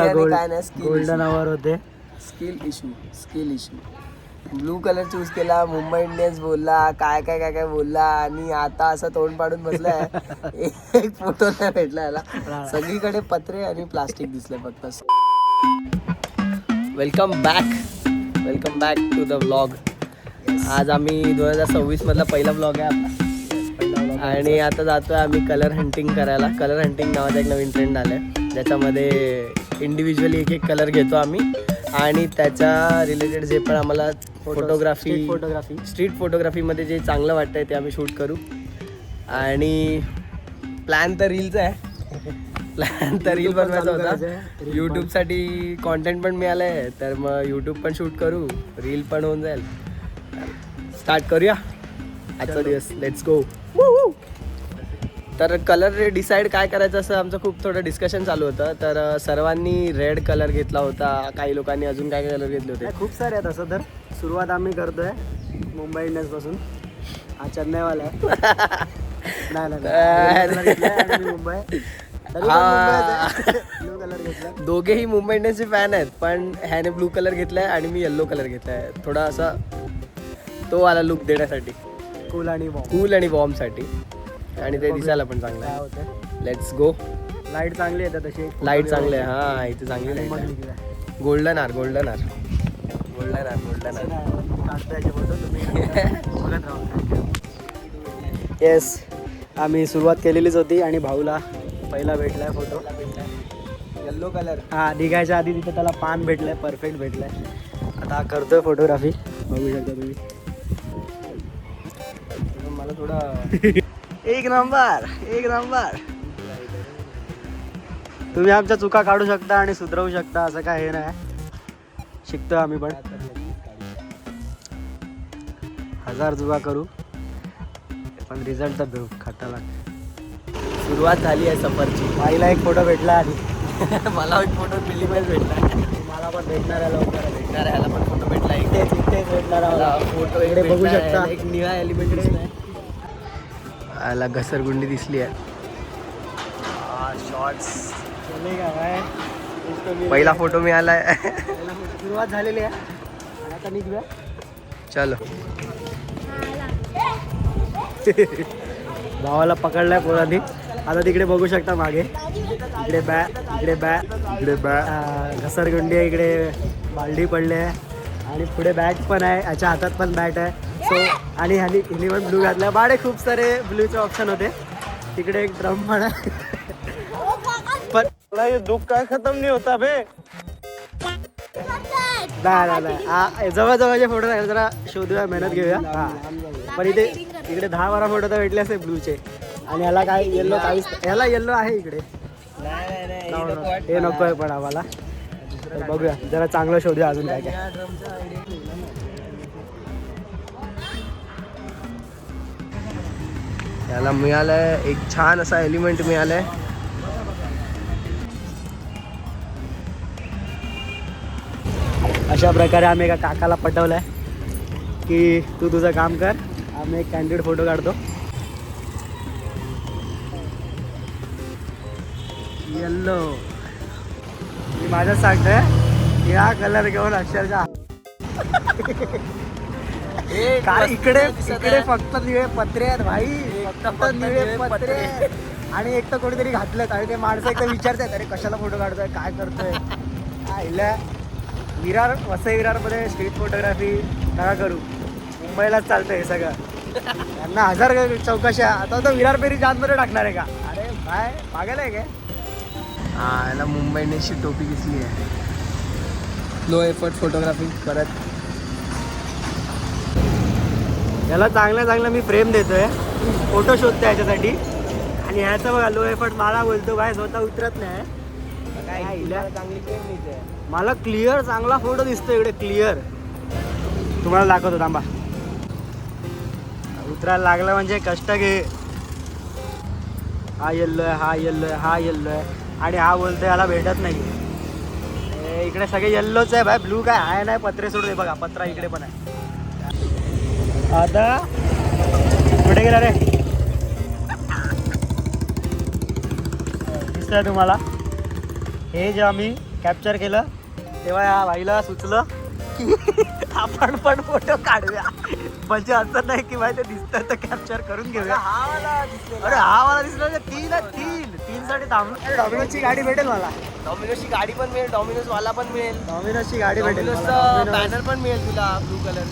काय नाही, golden hour होते. Skill issue. Blue colour choose केला, मुंबई इंडियन्स बोलला, काय काय काय काय बोलला, आणि आता असं तोंड पाडून बसलाय. एक फोटो नाही भेटला याला. सगळीकडे पत्रे आणि प्लास्टिक दिसले फक्त. Welcome back to the vlog. आज आम्ही 2026 मधला पहिला व्लॉग आहे आपला. आणि आता जातोय आम्ही कलर हंटिंग करायला. कलर हंटिंग नावाचा एक नवीन ट्रेंड आलाय, ज्याच्यामध्ये इंडिव्हिज्युअली एक कलर घेतो आम्ही आणि त्याच्या रिलेटेड जे पण आम्हाला स्ट्रीट फोटोग्राफीमध्ये जे चांगलं वाटतंय ते आम्ही शूट करू. आणि प्लॅन तर रीलचा आहे. रील बनवायचा होता. यूट्यूबसाठी कॉन्टेंट पण मिळालं आहे, तर मग यूट्यूब पण शूट करू, रील पण होऊन जाईल. स्टार्ट करूया आजचा दिवस. Let's go. तर कलर डिसाईड काय करायचं असं आमचं खूप थोडं डिस्कशन चालू होतं. तर सर्वांनी रेड कलर घेतला होता, काही लोकांनी अजून काय कलर घेतले होते. खूप सारे आहेत. असं तर सुरुवात आम्ही करतोय मुंबई इंडियन्स पासून. हा चेन्नईवाला आहे. मुंबई दोघेही मुंबई इंडियन्सचे फॅन आहेत, पण ह्याने ब्लू कलर घेतलाय आणि मी येल्लो कलर घेतलाय. थोडा असा तो आला लुक देण्यासाठी, कूल आणि वॉर्म साठी, आणि ते दिसायला पण चांगलं आहे. Let's go. लाईट चांगली आहे तशी. लाईट चांगली आहे. हा, इथे चांगली लाईट आहे. Golden R. येस, आम्ही सुरुवात केलेलीच होती आणि भाऊला पहिला भेटलाय फोटो. Yellow colour. हा, निघायच्या आधी तिथे त्याला पान भेटलंय, परफेक्ट भेटलंय. आता करतोय फोटोग्राफी, बघू शकता तुम्ही. मला थोडा एक नंबर. तुम्ही आमच्या चुका काढू शकता आणि सुधरवू शकता, असं काय हे नाही. शिकतोय आम्ही पण. 1000 चुका करू पण रिझल्ट तर देऊ खट्टाला. सुरुवात झाली आहे सफरची. आईला एक फोटो भेटला आणि मला एक फोटो मिलीमेल भेटला. मला पण भेटणार आहे लवकर. ह्याला पण फोटो भेटला. इथेच भेटणार आहे फोटो. इकडे बघू शकता. एक निळा एलिमेंट दिसलाय. याला घसरगुंडी दिसली आहे. शॉर्ट्स. पहिला फोटो मिळालाय. सुरुवात झालेली आहे आणि आता निघूया. चलो. भावाला पकडलाय पोरांनी. आता तिकडे बघू शकता मागे. इकडे बॅ घसरगुंडी आहे, इकडे बालडी पडली आहे आणि पुढे बॅट पण आहे. याच्या हातात पण बॅट आहे. सो आणि हिने पण ब्लू घातला. बाडे खूप सारे ब्लूचे ऑप्शन होते. तिकडे एक ड्रम पण आहे. पण दुःख काय खतम नाही होता बे. जवळजवळचे फोटो आहे, जरा शोधूया, मेहनत घेऊया. हा, पण इकडे 10-12 फोटो तर भेटले असते ब्लूचे. आणि याला काय येल्लो, काहीच याला येल्लो आहे इकडे. हे नको आहे पण आम्हाला. बघूया, जरा चांगलं शोधूया अजून काय काय. याला मिळालंय एक छान असा एलिमेंट मिळालाय. अशा प्रकारे आम्ही एका काकाला पटवलंय की तू तुझं काम कर, आम्ही एक कॅन्डिडेट फोटो काढतो. येल्लो. मी माझ्याच सांगतोय, या कलर घेऊन अक्षरशः काय इकडे फक्त निळे पत्रे आहेत भाई. फक्त निळे पत्रे. आणि एक तर कोणीतरी घातलेत आणि ते माणसं एकदा विचारतात, अरे कशाला फोटो काढतोय, काय करतोय. वसई विरारमध्ये स्ट्रीट फोटोग्राफी नका करू. मुंबईलाच चालतंय हे सगळं. त्यांना 1000 चौकशा. आता तो विरार पेरी जातमध्ये टाकणार आहे का? अरे काय पागल आहे काय? हा, याला मुंबई इंडियन्सची टोपी दिसली आहे. लो एफर्ट फोटोग्राफी परत. याला चांगलं मी फ्रेम देतोय, फोटो शोधतोय याच्यासाठी. आणि ह्याचं बघा, लो एफर्ट मला बोलतो बाय, स्वतः उतरत नाही. चांगली फ्रेम मिळते. मला क्लिअर चांगला फोटो दिसतो इकडे, क्लिअर. तुम्हाला दाखवतो थांबा. उतरायला लागला म्हणजे कष्ट घे. हा येल्लो आहे. आणि हा बोलतोय याला भेटत नाही. इकडे सगळे येल्लोच आहे भाई, ब्लू काय आहे नाही. पत्रे सोडते बघा, पत्रा इकडे पण आहे. आता कुठे गेला रे? दिसतंय तुम्हाला? हे जे आम्ही कॅप्चर केलं तेव्हा या भाईला सुचलं की आपण पण फोटो काढूया. म्हणजे असं नाही की भाई ते दिसतं तर कॅप्चर करून घेऊया. अरे हा मला दिसला तीन साठी थांबलो. डॉमिनोजची गाडी भेटेल मला. डॉमिनोजची गाडी पण मिळेल, डॉमिनोज वाला पण मिळेल, डॉमिनोजची गाडी भेटेल डॉमिनोजचं बॅनर पण मिळेल तुला ब्लू कलर.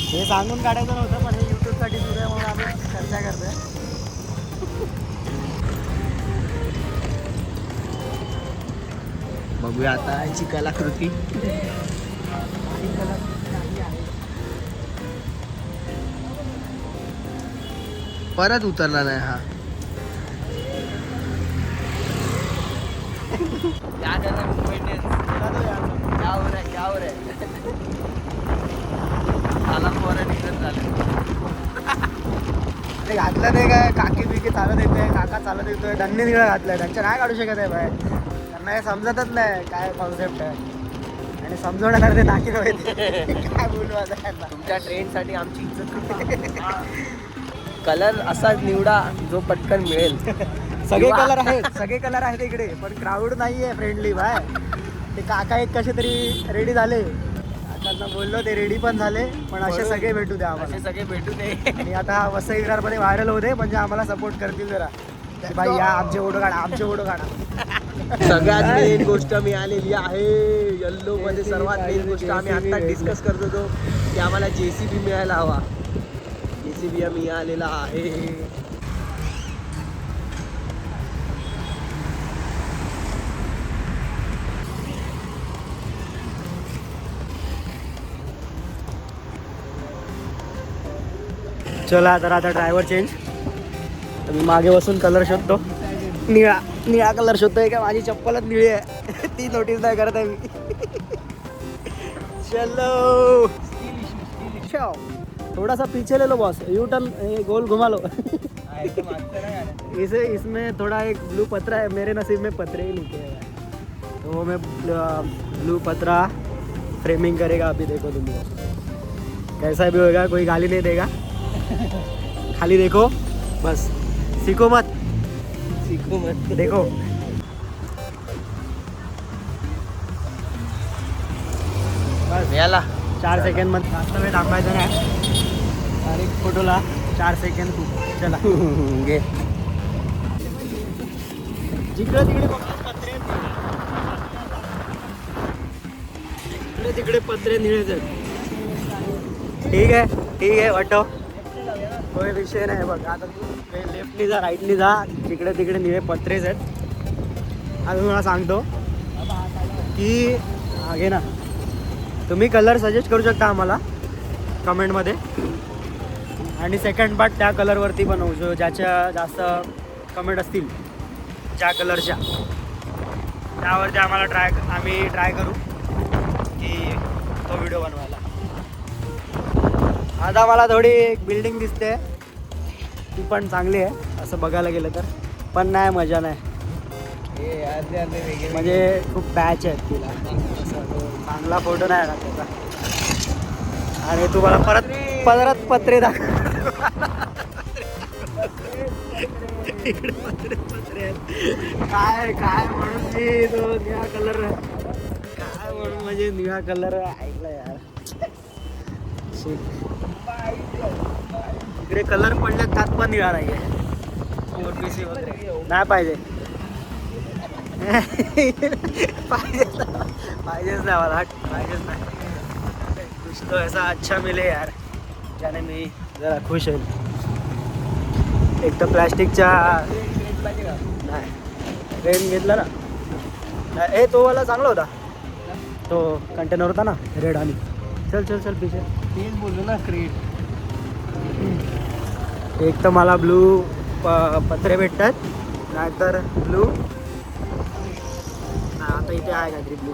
हे सांगून काढायचं नव्हतं पण हे युट्यूब साठी सुरू आहे म्हणून आम्ही चर्चा करतोय. बघूया आता याची कलाकृती. परत उतरला नाही हा. क्या कर रहा है मेंटेनेंस? क्या हो रहा है, क्या हो रहा है? आला पोरं निघत झालं. ते घातलं ते काय काकी बिकी चालत येते, काका चालत येतोय, त्यांनी निळं घातलंय. त्यांच्या नाही काढू शकत आहे बाहेर. त्यांना हे समजतच नाही काय कॉन्सेप्ट आहे आणि समजवण्यासाठी नाकी नव्हे. काय बोलू आता त्यांना. तुमच्या ट्रेंडसाठी आमची इज्जत. कलर असाच निवडा जो पटकन मिळेल. सगळे कलर आहेत इकडे पण क्राऊड नाहीये फ्रेंडली बाय. ते काका एक कसे तरी रेडी झाले, त्यांना बोललो ते रेडी पण झाले पण असे सगळे भेटू द्या आम्हाला. असे सगळे भेटू दे. आणि आता वसई विरारमध्ये व्हायरल होते म्हणजे आम्हाला सपोर्ट करतील जरा. भाई या आमचे फोटो काढा, आमचे फोटो काढा. सगळ्यात मेन गोष्ट मिळालेली आहे येल्लो मध्ये. सर्वात मेन गोष्ट आम्ही आता डिस्कस करत होतो की आम्हाला JCB मिळायला हवा. JCB मिळालेला आहे. चला तर आता ड्रायव्हर चेंज. तर मी मागे बसून कलर शोधतो. निळा कलर शोधतोय का माझी चप्पलच निळी आहे. ती नोटीस नाही करत आहे मी. चलो थोड़ा सा पीछे ले लो बॉस. यू टर्न गोल घुमा लो. इसमें थोड़ा एक ब्लू पत्रा है. मेरे नसीब में पत्रे ही नहीं थे तो वो मैं ब्लू पत्रा फ्रेमिंग करेगा. अभी देखो तुम लोग कैसा भी होगा, कोई गाली नहीं देगा. खाली देखो बस. सीखो मत देखो. बस मिळाला. 4 सेकंड मध्ये जास्त वेळ थांबायचं नाही. आणि फोटोला 4 सेकंड खूप. चला घे. जिकडे तिकडे पत्रे, इकडे तिकडे पत्रे निळेच आहेत. ठीक आहे वाटो कोई विषय नाही. बघ आता तू लेफ्टनी जा, राईटनी जा, तिकडे तिकडे निळे पत्रेच आहेत. आता मला सांगतो की आगे ना तुम्ही कलर सजेस्ट करू शकता आम्हाला कमेंटमध्ये. आणि सेकंड पार्ट त्या कलरवरती बनवू ज्याच्या जास्त कमेंट असतील ज्या कलरच्या, त्यावरती आम्ही ट्राय करू की तो व्हिडिओ बनवायला. आता मला थोडी एक बिल्डिंग दिसते, ती पण चांगली आहे असं बघायला गेलं तर, पण नाही मजा नाही. म्हणजे खूप बॅच आहेत तिला, चांगला फोटो नाही आला त्याचा. आणि तुम्हाला परत पत्रे दाखव. इकडे पत्रे आहेत. काय म्हणून मी तो निळा कलर, काय म्हणून म्हणजे निळा कलर ऐकला यार. इकडे कलर पडले त्यात पण निळा नाहीये. OPC वगैरे नाही पाहिजेच नाही मला. पाहिजेच नाही. कुछ तो ऐसा अच्छा मिले यार ज्याने मी जरा खुश होईल. एक तर प्लॅस्टिकच्या नाही ट्रेन घेतला ना, हे तो वाला चांगला होता. तो कंटेनर होता ना रेड. आणि चल पीछे तेच बोललो ना क्रेट. एक तर मला ब्लू पत्रे भेटतात, नाहीतर ब्लू. आता इथे आहे काहीतरी ब्लू.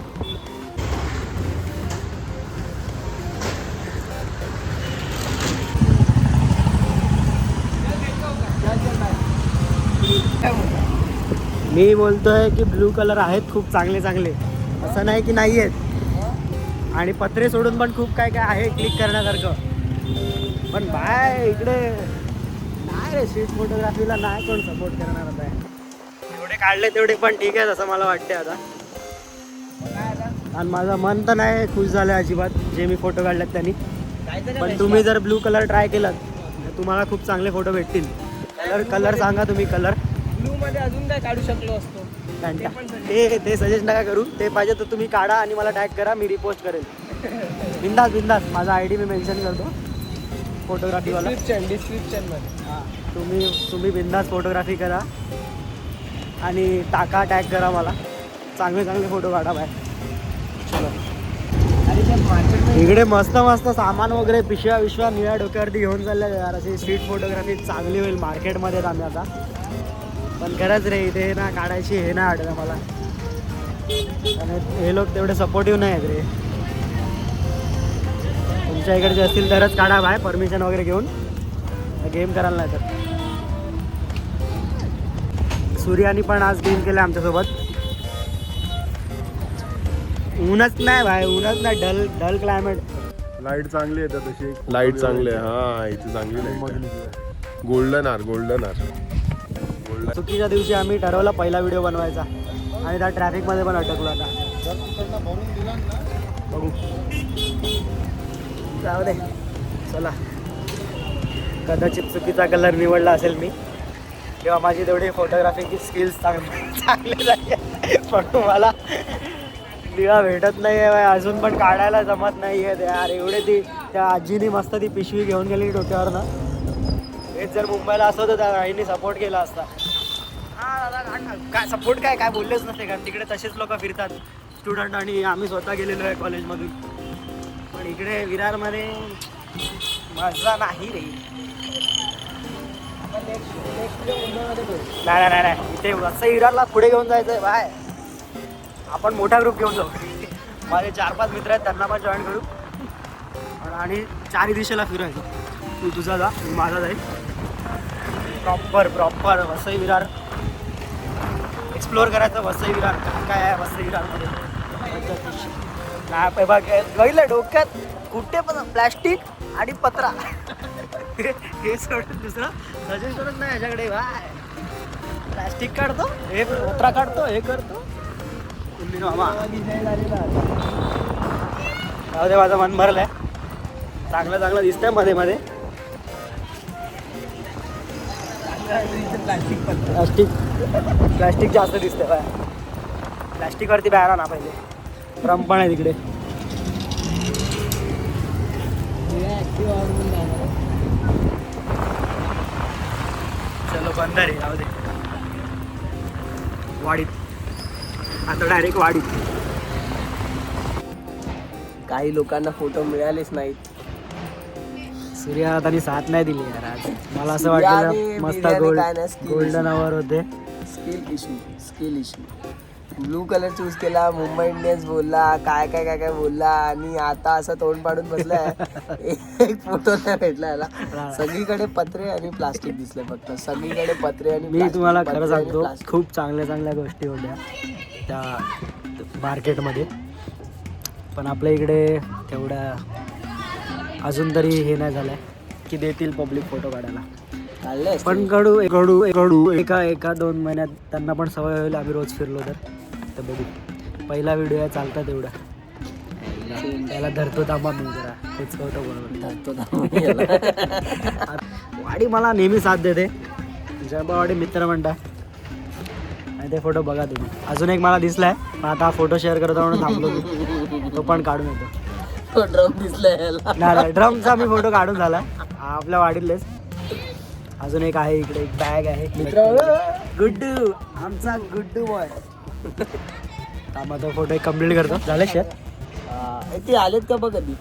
मी बोलतोय की ब्लू कलर आहेत खूप चांगले, असं नाही की नाही आहेत. आणि पत्रे सोडून पण खूप काय आहे क्लिक करण्यासारखं. पण बाय इकडे नाही रे, स्ट्रीट फोटोग्राफीला नाही कोण सपोर्ट करणार आता. एवढे काढले तेवढे पण ठीक आहे असं मला वाटते. आता आणि माझं मन तर नाही खुश झालं अजिबात जे मी फोटो काढलेत त्यांनी. पण तुम्ही जर ब्लू कलर ट्राय केलात तर तुम्हाला खूप चांगले फोटो भेटतील. कलर सांगा तुम्ही. कलर ब्लू मध्ये अजून काय काढू शकलो असतो. ते सजेस्ट नका करू. ते पाहिजे तर तुम्ही काढा आणि मला टॅग करा, मी रिपोस्ट करेल. बिंदास माझा ID मी मेन्शन करतो फोटोग्राफीवाला. डिस्क्रिप्शन मध्ये. हां तुम्ही बिंदास फोटोग्राफी करा आणि टाका, टॅग करा मला. चांगले फोटो काढा बाय. चलो इकडे मस्त सामान वगैरे पिशव्या निळ्या डोक्यावरती घेऊन चालल्या यार. अशी स्ट्रीट फोटोग्राफी चांगली होईल मार्केटमध्ये आम्ही आता. पण खरंच रे इथे ना काढायची हे नाही वाटत मला. आणि हे लोक तेवढे सपोर्टिव्ह नाही आहेत रे. तुमच्या इकडचे असतील तरच काढा बाय, परमिशन वगैरे घेऊन. गेम करायला नाही तर. सूर्यानी पण आज गेम केला आमच्यासोबत. ऊनच नाही, डल क्लायमेट. लाईट चांगली येतात तशी. लाईट चांगली आहे. हा इथे चांगली लाईट. Golden R. चुकीच्या दिवशी आम्ही ठरवलं पहिला व्हिडिओ बनवायचा आणि त्या ट्रॅफिकमध्ये पण अटकलो आता. बघू जाऊ दे. चला कदाचित चुकीचा कलर निवडला असेल मी किंवा माझी तेवढी फोटोग्राफीची स्किल्स चांगली झाली. पण मला निळा भेटत नाही आहे अजून पण काढायला जमत नाही आहे यार. एवढे त्या आजीनी मस्त ती पिशवी घेऊन गेली डोक्यावर ना. हेच जर मुंबईला असं होतं त्या आईने सपोर्ट केला असता. हां दादा काय सपोर्ट काय बोललेच नसते कारण तिकडे तसेच लोक फिरतात स्टुडंट आणि आम्ही स्वतः गेलेलो आहे कॉलेजमधून. पण इकडे विरारमध्ये मजा नाही रे. नाही इथे असं विरारला पुढे घेऊन जायचं आहे बाय. आपण मोठा ग्रुप घेऊन जाऊ. माझे 4-5 मित्र आहेत त्यांना पण जॉईन करू आणि 4 दिशेला फिरायचं. तू तुझा जा, मी माझा जाईल. प्रॉपर वसई विरार एक्सप्लोअर करायचं. वसई विरार काय आहे वसई विरारमध्ये. नाही बघ गईलं डोक्यात कुठे पण प्लॅस्टिक आणि पत्रा. हे सोडून दुसरं सजेशनच नाही ह्याच्याकडे बाय. प्लॅस्टिक काढतो, हे पत्रा काढतो, हे करतो. जाऊ दे माझं मन भरलंय. चांगलं दिसतंय मध्ये प्लॅस्टिक जास्त दिसतंय बाय. प्लॅस्टिकवरती बॅरा ना पहिले. ड्रम पण आहे तिकडे. चलो बंदर आहे. जाऊ दे वाडीत. आता डायरेक्ट वाडीत. काही लोकांना फोटो मिळालेच नाहीत. सूर्यादानी साथ नाही दिली यार आज. मला असं सूर्याने वाटलं मस्त बिर्याणी काय नाही, skill गोल्डन आवर होते. Skill issue. Blue colour choose केला. मुंबई इंडियन्स बोलला काय बोलला आणि आता असं तोंड पाडून बसलाय. एक फोटो नाही भेटला याला. सगळीकडे पत्रे आणि प्लास्टिक दिसले फक्त. सगळीकडे पत्रे आणि मी plastic, तुम्हाला पत्रे खरं आणि सांगतो plastic. खूप चांगल्या गोष्टी होत्या त्या मार्केटमध्ये. पण आपल्या इकडे तेवढ्या अजून तरी हे नाही झालंय की देतील पब्लिक फोटो काढायला. काढले असते. पण घडू एका 2 महिन्यात त्यांना पण सवय होईल. आम्ही रोज फिरलो तर बघू. पहिला व्हिडिओ आहे चालतात एवढा. त्याला धरतो थांबा मी जरा तेच फोटो बरोबर. वाडी मला नेहमी साथ देते. जबावाडी मित्र म्हणता आणि ते फोटो बघा तुम्ही. अजून एक मला दिसलाय पण आता फोटो शेअर करतो म्हणून थांबलो मी. तो पण काढून येतो. ड्रम दिसलाय. नाही ड्रमचा मी फोटो काढून झाला. आपल्या वाडीतलेच. अजून एक आहे इकडे. एक बॅग आहे. गुड्डू आमचा गुड्डू बॉय. तो फोटो एक कम्प्लीट करतो. झालं शेअर. ते आलेत का बघ कधी.